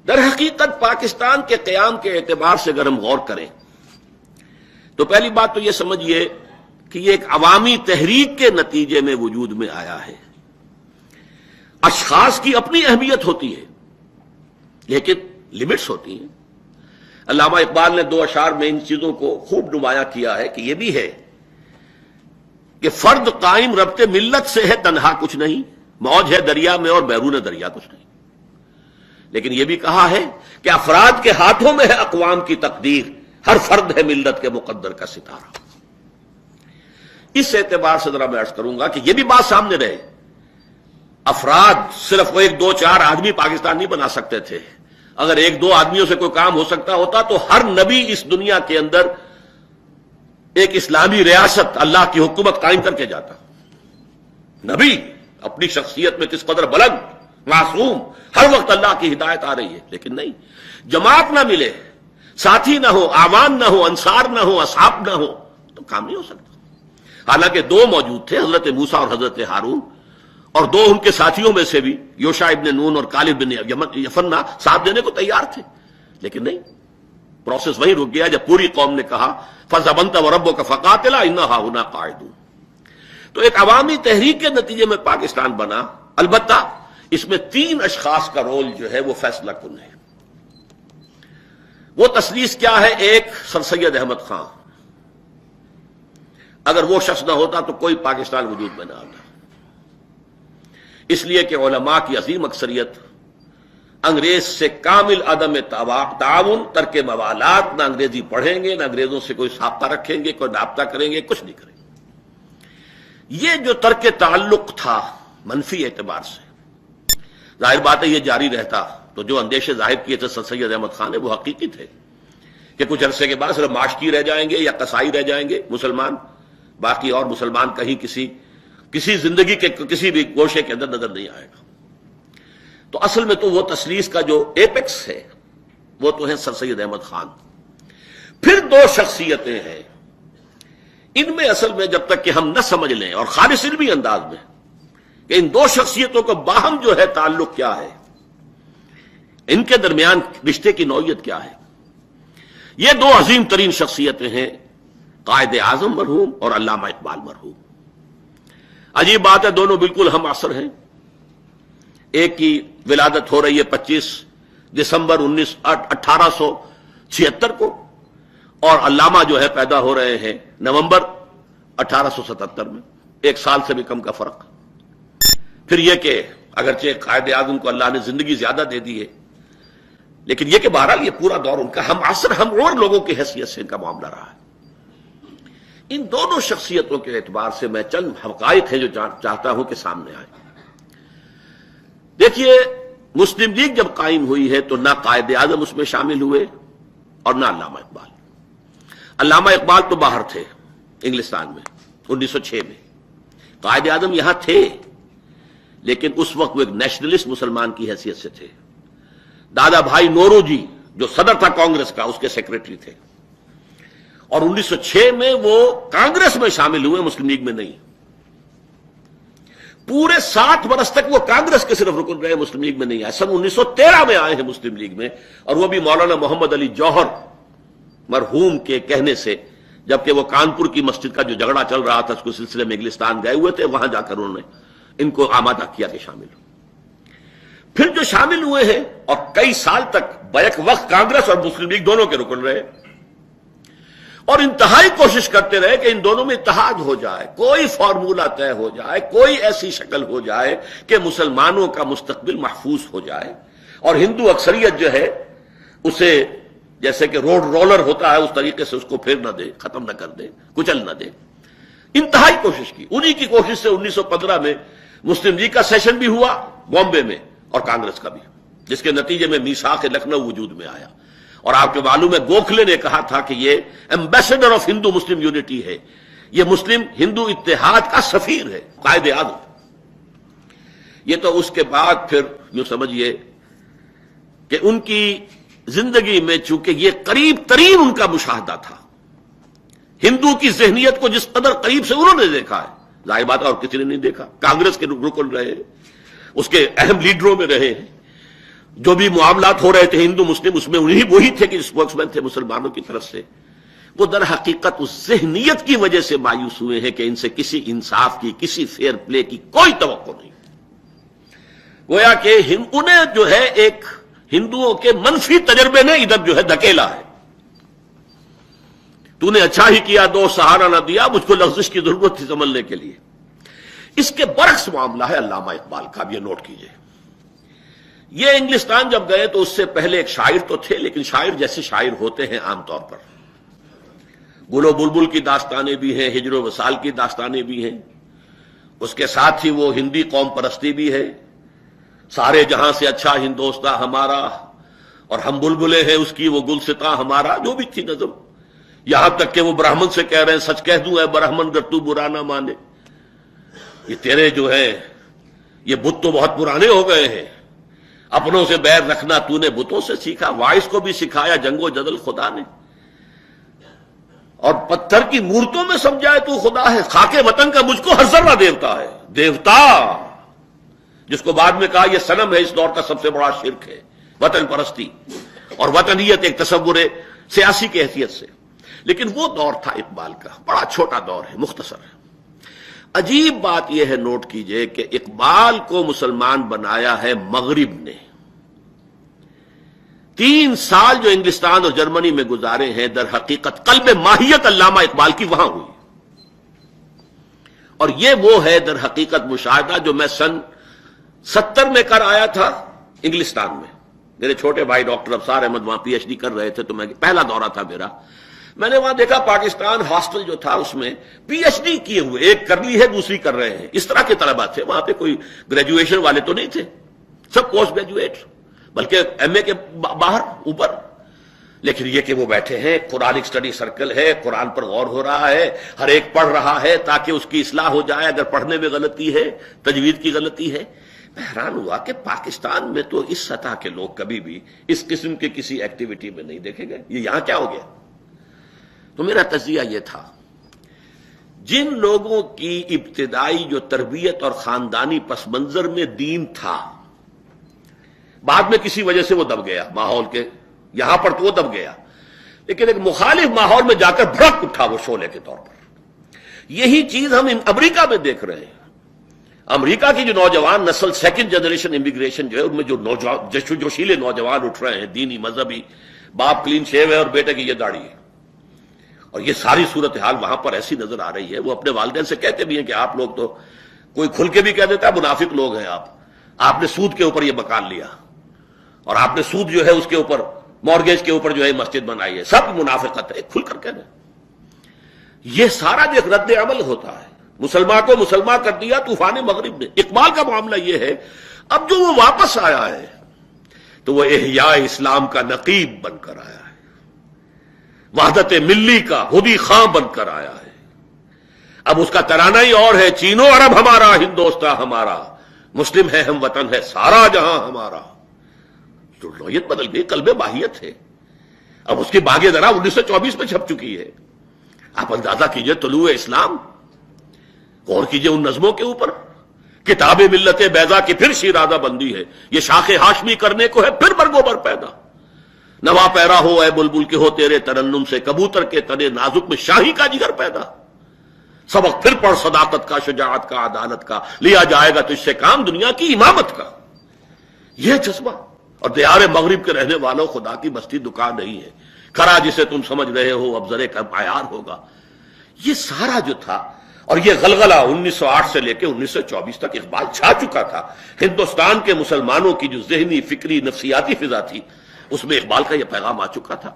در حقیقت پاکستان کے قیام کے اعتبار سے اگر ہم غور کریں تو پہلی بات تو یہ سمجھیے کہ یہ ایک عوامی تحریک کے نتیجے میں وجود میں آیا ہے۔ اشخاص کی اپنی اہمیت ہوتی ہے لیکن لمٹس ہوتی ہیں۔ علامہ اقبال نے 2 اشعار میں ان چیزوں کو خوب نمایاں کیا ہے کہ یہ بھی ہے کہ فرد قائم ربط ملت سے ہے تنہا کچھ نہیں، موج ہے دریا میں اور بیرون دریا کچھ نہیں۔ لیکن یہ بھی کہا ہے کہ افراد کے ہاتھوں میں ہے اقوام کی تقدیر، ہر فرد ہے ملت کے مقدر کا ستارہ۔ اس اعتبار سے ذرا میں عرض کروں گا کہ یہ بھی بات سامنے رہے، افراد صرف 1 2 4 آدمی پاکستان نہیں بنا سکتے تھے۔ اگر 1 2 آدمیوں سے کوئی کام ہو سکتا ہوتا تو ہر نبی اس دنیا کے اندر ایک اسلامی ریاست، اللہ کی حکومت قائم کر کے جاتا۔ نبی اپنی شخصیت میں کس قدر بلند، معصوم، ہر وقت اللہ کی ہدایت آ رہی ہے، لیکن نہیں، جماعت نہ ملے، ساتھی نہ ہو، اعوان نہ ہو، انصار نہ ہو، اصحاب نہ ہو تو کام نہیں ہو سکتا۔ حالانکہ 2 موجود تھے، حضرت موسیٰ اور حضرت ہارون، اور 2 ان کے ساتھیوں میں سے بھی یوشع ابن نون اور کالب بن یفنہ ساتھ دینے کو تیار تھے، لیکن نہیں، پروسیس وہیں رک گیا جب پوری قوم نے کہا فَذَبَنْتَ وَرَبُّكَ فَقَاتِلَا إِنَّا هَاهُنَا قَاعِدُونَ۔ تو ایک عوامی تحریک کے نتیجے میں پاکستان بنا، البتہ اس میں 3 اشخاص کا رول جو ہے وہ فیصلہ کن ہے۔ وہ تثلیث کیا ہے؟ ایک سر سید احمد خان، اگر وہ شخص نہ ہوتا تو کوئی پاکستان وجود میں نہ آتا، اس لیے کہ علماء کی عظیم اکثریت انگریز سے کامل عدم تعاون، ترک موالات، نہ انگریزی پڑھیں گے، نہ انگریزوں سے کوئی سابقہ رکھیں گے، کوئی رابطہ کریں گے، کچھ نہیں کریں گے۔ یہ جو ترک تعلق تھا منفی اعتبار سے، ظاہر بات ہے یہ جاری رہتا تو جو اندیشے ظاہر کیے تھے سر سید احمد خان نے وہ حقیقی تھے کہ کچھ عرصے کے بعد صرف ماشکی رہ جائیں گے یا قصائی رہ جائیں گے مسلمان، باقی اور مسلمان کہیں کسی زندگی کے کسی بھی گوشے کے اندر نظر نہیں آئے گا۔ تو اصل میں تو وہ تثلیث کا جو ایپیکس ہے وہ تو ہے سر سید احمد خان۔ پھر 2 شخصیتیں ہیں، ان میں اصل میں جب تک کہ ہم نہ سمجھ لیں اور خالص علمی انداز میں کہ ان 2 شخصیتوں کا باہم جو ہے تعلق کیا ہے، ان کے درمیان رشتے کی نوعیت کیا ہے، یہ 2 عظیم ترین شخصیتیں ہیں، قائد اعظم مرحوم اور علامہ اقبال مرحوم۔ عجیب بات ہے، دونوں بالکل ہم عصر ہیں۔ ایک کی ولادت ہو رہی ہے 25 دسمبر 1876 کو، اور علامہ جو ہے پیدا ہو رہے ہیں نومبر 1877 میں، 1 سال سے بھی کم کا فرق۔ پھر یہ کہ اگرچہ قائد اعظم کو اللہ نے زندگی زیادہ دے دی ہے، لیکن یہ کہ بہرحال یہ پورا دور ان کا ہم عصر، ہم اور لوگوں کی حیثیت سے ان کا معاملہ رہا ہے۔ ان دونوں شخصیتوں کے اعتبار سے میں چند حقائق ہیں جو چاہتا ہوں کہ سامنے آئے۔ دیکھیے، مسلم لیگ جب قائم ہوئی ہے تو نہ قائد اعظم اس میں شامل ہوئے اور نہ علامہ اقبال۔ علامہ اقبال تو باہر تھے انگلستان میں 1906 میں، قائد اعظم یہاں تھے لیکن اس وقت وہ ایک نیشنلسٹ مسلمان کی حیثیت سے تھے۔ دادا بھائی نورو جی جو صدر تھا کانگریس کا، اس کے سیکریٹری تھے، اور 1906 میں وہ کانگریس میں شامل ہوئے، مسلم لیگ میں نہیں۔ پورے 7 برس تک وہ کانگریس کے صرف رکن رہے، مسلم لیگ میں نہیں آئے۔ سن 1913 میں آئے ہیں مسلم لیگ میں، اور وہ بھی مولانا محمد علی جوہر مرحوم کے کہنے سے، جبکہ وہ کانپور کی مسجد کا جو جھگڑا چل رہا تھا اس کے سلسلے میں انگلستان گئے ہوئے تھے، وہاں جا کر انہوں نے ان کو آمادہ کیا کہ شامل ہو۔ پھر جو شامل ہوئے ہیں اور کئی سال تک بیک وقت کانگریس اور مسلم لیگ دونوں کے رکن رہے، اور انتہائی کوشش کرتے رہے کہ ان دونوں میں اتحاد ہو جائے، کوئی فارمولہ طے ہو جائے، کوئی ایسی شکل ہو جائے کہ مسلمانوں کا مستقبل محفوظ ہو جائے، اور ہندو اکثریت جو ہے اسے جیسے کہ روڈ رولر ہوتا ہے اس طریقے سے اس کو پھیر نہ دے، ختم نہ کر دے، کچل نہ دے۔ انتہائی کوشش کی، انہی کی کوشش سے 1915 میں مسلم لیگ کا سیشن بھی ہوا بامبے میں اور کانگریس کا بھی، جس کے نتیجے میں میثاق لکھنؤ وجود میں آیا۔ اور آپ کو معلوم ہے گوکھلے نے کہا تھا کہ یہ ambassador of Hindu Muslim unity ہے، یہ مسلم ہندو اتحاد کا سفیر ہے، قائد اعظم۔ یہ تو اس کے بعد پھر یوں سمجھیے کہ ان کی زندگی میں چونکہ یہ قریب ترین ان کا مشاہدہ تھا، ہندو کی ذہنیت کو جس قدر قریب سے انہوں نے دیکھا ہے، ظاہر بات ہے اور کسی نے نہیں دیکھا۔ کانگریس کے رکن رہے، اس کے اہم لیڈروں میں رہے ہیں، جو بھی معاملات ہو رہے تھے ہندو مسلم، اس میں وہی تھے کہ اسپوکس مین تھے مسلمانوں کی طرف سے، وہ در حقیقت اس ذہنیت کی وجہ سے مایوس ہوئے ہیں کہ ان سے کسی انصاف کی، کسی فیئر پلے کی کوئی توقع نہیں. گویا کہ انہیں جو ہے ایک ہندوؤں کے منفی تجربے نے ادھر جو ہے دھکیلا ہے. تو نے اچھا ہی کیا، دو سہارا نہ دیا، مجھ کو لغزش کی ضرورت تھی سنبھلنے کے لیے. اس کے برعکس معاملہ ہے علامہ اقبال کا. اب یہ نوٹ کیجئے، یہ انگلستان جب گئے تو اس سے پہلے ایک شاعر تو تھے، لیکن شاعر جیسے شاعر ہوتے ہیں عام طور پر، گل و بلبل کی داستانیں بھی ہیں، ہجر و وصال کی داستانیں بھی ہیں، اس کے ساتھ ہی وہ ہندی قوم پرستی بھی ہے، سارے جہاں سے اچھا ہندوستاں ہمارا، اور ہم بلبلے ہیں اس کی وہ گلستاں ہمارا، جو بھی تھی نظم. یہاں تک کہ وہ برہمن سے کہہ رہے ہیں سچ کہہ دوں اے برہمن گر تو برا نہ مانے، یہ تیرے جو ہے یہ بت تو بہت پرانے ہو گئے ہیں، اپنوں سے بیر رکھنا تو نے بتوں سے سیکھا. وائس کو بھی سکھایا جنگ و جدل خدا نے، اور پتھر کی مورتوں میں سمجھائے تو خدا ہے. خاک وطن کا مجھ کو ہر ذرہ دیوتا ہے، دیوتا جس کو بعد میں کہا یہ صنم ہے، اس دور کا سب سے بڑا شرک ہے وطن پرستی اور وطنیت ایک تصور سیاسی کی حیثیت سے. لیکن وہ دور تھا اقبال کا، بڑا چھوٹا دور ہے، مختصر ہے. عجیب بات یہ ہے، نوٹ کیجئے کہ اقبال کو مسلمان بنایا ہے مغرب نے. 3 سال جو انگلستان اور جرمنی میں گزارے ہیں، در حقیقت قلب ماہیت علامہ اقبال کی وہاں ہوئی. اور یہ وہ ہے در حقیقت مشاہدہ جو میں سن 70 میں کر آیا تھا انگلستان میں. میرے چھوٹے بھائی ڈاکٹر ابصار احمد وہاں پی ایچ ڈی کر رہے تھے، تو میں پہلا دورہ تھا میرا. میں نے وہاں دیکھا پاکستان ہاسٹل جو تھا اس میں پی ایچ ڈی کیے ہوئے، ایک کر لی ہے دوسری کر رہے ہیں، اس طرح کے طلباء تھے وہاں پہ. کوئی گریجویشن والے تو نہیں تھے، سب پوسٹ گریجویٹ، بلکہ ایم اے کے باہر اوپر. لیکن یہ کہ وہ بیٹھے ہیں، قرآنک اسٹڈی سرکل ہے، قرآن پر غور ہو رہا ہے، ہر ایک پڑھ رہا ہے تاکہ اس کی اصلاح ہو جائے اگر پڑھنے میں غلطی ہے، تجوید کی غلطی ہے. میں حیران ہوا کہ پاکستان میں تو اس سطح کے لوگ کبھی بھی اس قسم کے کسی ایکٹیویٹی میں نہیں دیکھے گئے. یہ یہاں کیا ہو گیا؟ تو میرا تجزیہ یہ تھا، جن لوگوں کی ابتدائی جو تربیت اور خاندانی پس منظر میں دین تھا، بعد میں کسی وجہ سے وہ دب گیا ماحول کے، یہاں پر تو وہ دب گیا، لیکن ایک مخالف ماحول میں جا کر بھڑک اٹھا وہ شعلے کے طور پر. یہی چیز ہم امریکہ میں دیکھ رہے ہیں. امریکہ کی جو نوجوان نسل، سیکنڈ جنریشن امیگریشن جو ہے، ان میں جو نوجوان جوشیلے نوجوان اٹھ رہے ہیں، دینی مذہبی، باپ کلین شیو ہے اور بیٹے کی یہ داڑھی ہے، اور یہ ساری صورتحال وہاں پر ایسی نظر آ رہی ہے. وہ اپنے والدین سے کہتے بھی ہیں کہ آپ لوگ تو، کوئی کھل کے بھی کہہ دیتا ہے منافق لوگ ہیں آپ نے سود کے اوپر یہ مکان لیا، اور آپ نے سود جو ہے اس کے اوپر، مورگیج کے اوپر جو ہے مسجد بنائی ہے، سب منافقت ہے. کھل کر کہنا، یہ سارا جو ایک رد عمل ہوتا ہے، مسلمان کو مسلمان کر دیا طوفان مغرب نے. اقبال کا معاملہ یہ ہے، اب جو وہ واپس آیا ہے تو وہ احیاء اسلام کا نقیب بن کر آیا ہے، وحدت ملی کا ہدی خاں بن کر آیا ہے. اب اس کا ترانہ ہی اور ہے، چینو عرب ہمارا، ہندوستاں ہمارا، مسلم ہے ہم وطن ہے سارا جہاں ہمارا. تو نوعیت بدل گئی، قلب ماہیت ہے. اب اس کی باغ ذرا 1924 میں چھپ چکی ہے. آپ اندازہ کیجئے طلوع اسلام، غور کیجئے ان نظموں کے اوپر. کتاب ملت بیضا کی پھر شیرازہ بندی ہے، یہ شاخ ہاشمی کرنے کو ہے پھر برگوبر پیدا. نوا پیرا ہو اے بلبل کے ہو تیرے ترنم سے، کبوتر کے تنے نازک میں شاہی کا جگر پیدا. سبق پھر پڑھ صداقت کا، شجاعت کا، عدالت کا، لیا جائے گا تجھ سے کام دنیا کی امامت کا. یہ جذبہ. اور دیار مغرب کے رہنے والوں، خدا کی بستی دکان نہیں ہے، کھرا جسے تم سمجھ رہے ہو اب ذرے کا معیار ہوگا. یہ سارا جو تھا، اور یہ غلغلہ 1908 سے لے کے 1924 تک اقبال چھا چکا تھا. ہندوستان کے مسلمانوں کی جو ذہنی، فکری، نفسیاتی فضا تھی، اس میں اقبال کا یہ پیغام آ چکا تھا.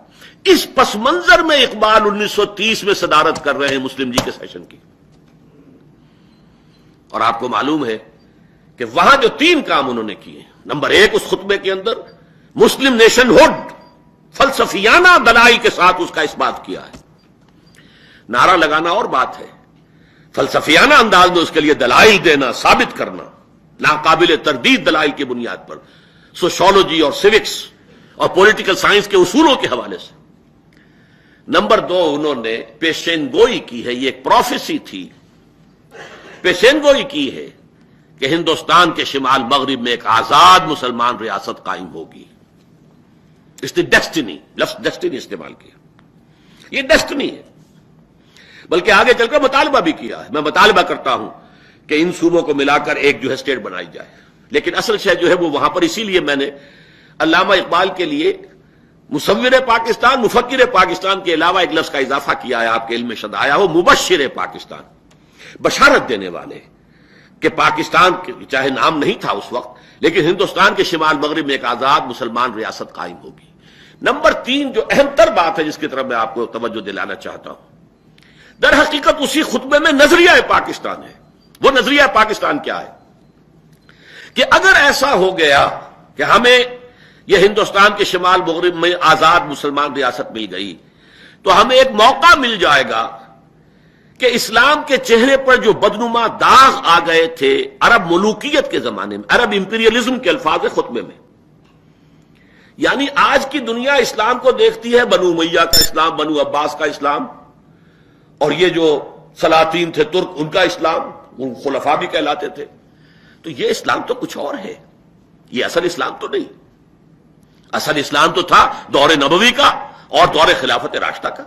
اس پس منظر میں اقبال 1930 میں صدارت کر رہے ہیں مسلم لیگ کے سیشن کی. اور آپ کو معلوم ہے کہ وہاں جو 3 کام انہوں نے کیے، نمبر 1، اس خطبے کے اندر مسلم نیشن ہوڈ فلسفیانہ دلائل کے ساتھ اس کا اس بات کیا ہے. نعرہ لگانا اور بات ہے، فلسفیانہ انداز میں اس کے لیے دلائل دینا، ثابت کرنا، ناقابل تردید دلائل کی بنیاد پر، سوشولوجی اور سیوکس اور پولیٹیکل سائنس کے اصولوں کے حوالے سے. نمبر 2، انہوں نے پیشین گوئی کی ہے، یہ ایک پروفیسی تھی، پیشین گوئی کی ہے کہ ہندوستان کے شمال مغرب میں ایک آزاد مسلمان ریاست قائم ہوگی. اس نے ڈیسٹنی، لفظ ڈیسٹنی استعمال کیا. یہ ڈیسٹنی ہے. بلکہ آگے چل کر مطالبہ بھی کیا ہے. میں مطالبہ کرتا ہوں کہ ان صوبوں کو ملا کر ایک جو ہے اسٹیٹ بنائی جائے. لیکن اصل شے جو ہے وہ وہاں پر، اسی لیے میں نے علامہ اقبال کے لیے مصور پاکستان، مفکر پاکستان کے علاوہ ایک لفظ کا اضافہ کیا ہے. آپ کے علم میں شد آیا ہو، مبشر پاکستان، بشارت دینے والے کہ پاکستان چاہے نام نہیں تھا اس وقت، لیکن ہندوستان کے شمال مغرب میں ایک آزاد مسلمان ریاست قائم ہوگی. نمبر 3 جو اہم تر بات ہے جس کی طرف میں آپ کو توجہ دلانا چاہتا ہوں، در حقیقت اسی خطبے میں نظریہ پاکستان ہے. وہ نظریہ پاکستان کیا ہے کہ اگر ایسا ہو گیا کہ ہمیں یہ ہندوستان کے شمال مغرب میں آزاد مسلمان ریاست مل گئی، تو ہمیں ایک موقع مل جائے گا کہ اسلام کے چہرے پر جو بدنما داغ آ گئے تھے عرب ملوکیت کے زمانے میں، عرب امپیریلزم کے الفاظ خطبے میں، یعنی آج کی دنیا اسلام کو دیکھتی ہے بنو امیہ کا اسلام، بنو عباس کا اسلام، اور یہ جو سلاطین تھے ترک ان کا اسلام، وہ خلفاء بھی کہلاتے تھے. تو یہ اسلام تو کچھ اور ہے، یہ اصل اسلام تو نہیں. اصل اسلام تو تھا دور نبوی کا اور دور خلافت راشدہ کا.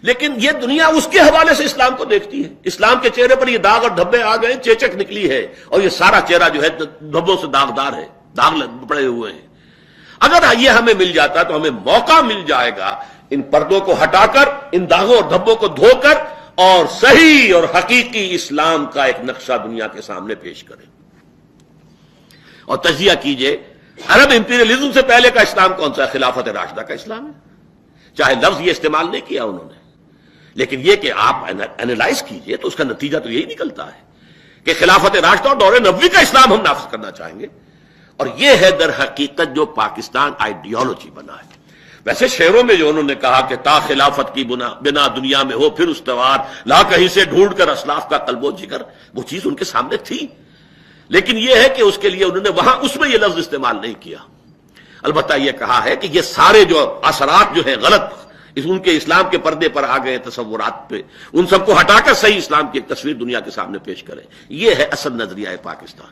لیکن یہ دنیا اس کے حوالے سے اسلام کو دیکھتی ہے. اسلام کے چہرے پر یہ داغ اور دھبے آ گئے، چیچک نکلی ہے، اور یہ سارا چہرہ جو ہے دھبوں سے داغدار ہے، داغ پڑے ہوئے ہیں. اگر یہ ہمیں مل جاتا تو ہمیں موقع مل جائے گا ان پردوں کو ہٹا کر، ان داغوں اور دھبوں کو دھو کر، اور صحیح اور حقیقی اسلام کا ایک نقشہ دنیا کے سامنے پیش کریں. اور تجزیہ کیجئے، عرب امپیریلزم سے پہلے کا اسلام کون سا ہے؟ خلافت راشدہ کا اسلام ہے. چاہے لفظ یہ استعمال نہیں کیا انہوں نے، لیکن یہ کہ آپ اینالائز کیجئے تو اس کا نتیجہ تو یہی نکلتا ہے کہ خلافت راشدہ اور دور نبوی کا اسلام ہم نافذ کرنا چاہیں گے. اور یہ ہے در حقیقت جو پاکستان آئیڈیالوجی بنا ہے. ویسے شعروں میں جو انہوں نے کہا کہ تا خلافت کی بنا دنیا میں ہو پھر استوار، لا کہیں سے ڈھونڈ کر اسلاف کا قلب و جگر، وہ چیز ان کے سامنے تھی. لیکن یہ ہے کہ اس کے لیے انہوں نے وہاں اس میں یہ لفظ استعمال نہیں کیا. البتہ یہ کہا ہے کہ یہ سارے جو اثرات جو ہیں غلط ان کے اسلام کے پردے پر آ گئے تصورات پہ، ان سب کو ہٹا کر صحیح اسلام کی ایک تصویر دنیا کے سامنے پیش کریں. یہ ہے اصل نظریہ پاکستان.